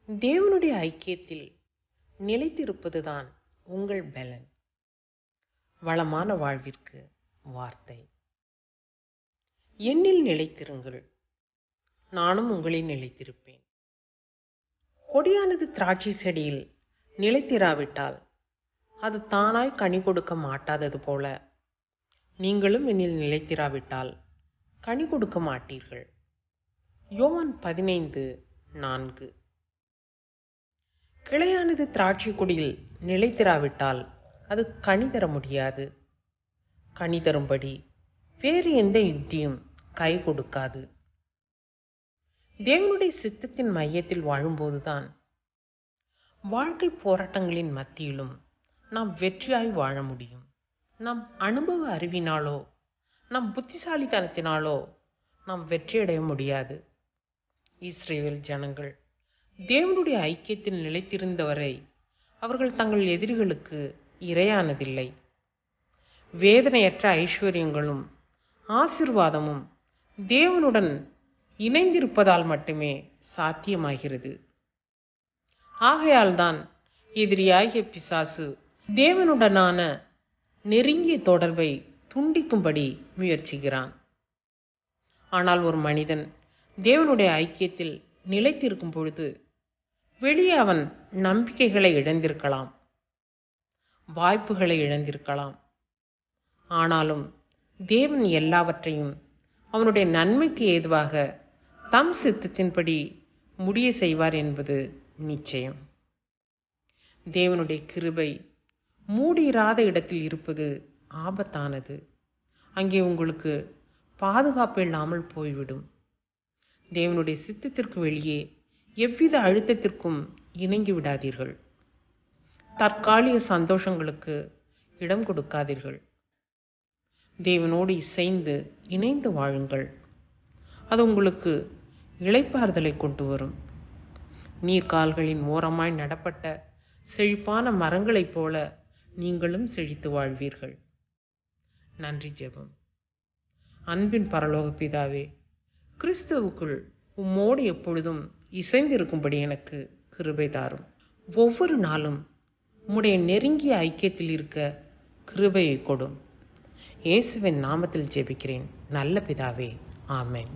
தேவனுடைய ஐக்கியத்தில் நிலைத்திருப்பதுதான் உங்கள் பலன். வளமான வாழ்விற்கு வார்த்தை. என்னில் நிலைத்திருங்கள், நானும் உங்களில் நிலைத்திருப்பேன். கொடியானது திராட்சை செடியில் நிலைத்திராவிட்டால் அது தானாய் கனி கொடுக்க மாட்டாதது போல, நீங்களும் என்னில் நிலைத்திராவிட்டால் கனி கொடுக்க மாட்டீர்கள். யோவான் 15:4. கிளையானது திராட்சை கொடியில் நிலைத்திராவிட்டால் அது கனி தர முடியாது. கனி தரும்படி வேறு எந்த யுக்தியும் கை கொடுக்காது. தேவனுடைய சித்தத்தின் மையத்தில் வாழும்போதுதான் வாழ்க்கை போராட்டங்களின் மத்தியிலும் நாம் வெற்றியாய் வாழ முடியும். நம் அனுபவ அறிவினாலோ நம் புத்திசாலித்தனத்தினாலோ நாம் வெற்றியடைய முடியாது. இஸ்ரவேல் ஜனங்கள் தேவனுடைய ஐக்கியத்தில் நிலைத்திருந்தவரை அவர்கள் தங்கள் எதிரிகளுக்கு இரையானதில்லை. வேதனையற்ற ஐஸ்வர்யங்களும் ஆசீர்வாதமும் தேவனுடன் இணைந்திருப்பதால் மட்டுமே சாத்தியமாகிறது. ஆகையால்தான் எதிரியாகிய பிசாசு தேவனுடனான நெருங்கிய தொடர்பை துண்டிக்கும்படி முயற்சிக்கிறான். ஆனால் ஒரு மனிதன் தேவனுடைய ஐக்கியத்தில் நிலைத்திருக்கும் பொழுது வெளியே அவன் நம்பிக்கைகளை இழந்திருக்கலாம், வாய்ப்புகளை இழந்திருக்கலாம். ஆனாலும் தேவன் எல்லாவற்றையும் அவனுடைய நன்மைக்கு ஏதுவாக தம் சித்தத்தின்படி முடிய செய்வார் என்பது நிச்சயம். தேவனுடைய கிருபை மூடியிராத இடத்தில் இருப்பது ஆபத்தானது. அங்கே உங்களுக்கு பாதுகாப்பு இல்லாமல் போய்விடும். தேவனுடைய சித்தத்திற்கு வெளியே எவ்வித அழுத்தத்திற்கும் இணங்கி விடாதீர்கள். தற்காலிக சந்தோஷங்களுக்கு இடம் கொடுக்காதீர்கள். தேவனோடு இசைந்து இணைந்து வாழுங்கள். அது உங்களுக்கு இளைப்பாறுதலை கொண்டு வரும். நீர்க்கால்களின் ஓரமாய் நடப்பட்ட செழிப்பான மரங்களைப் போல நீங்களும் செழித்து வாழ்வீர்கள். நன்றி ஜெபம். அன்பின் பரலோக பிதாவே, கிறிஸ்துவுக்குள் உம்மோடு எப்பொழுதும் இசைந்திருக்கும்படி எனக்கு கிருபை தாரும். ஒவ்வொரு நாளும் உம்முடைய நெருங்கிய ஐக்கியத்தில் இருக்க கிருபையை கொடும். இயேசுவின் நாமத்தில் ஜெபிக்கிறேன் நல்ல பிதாவே, ஆமென்.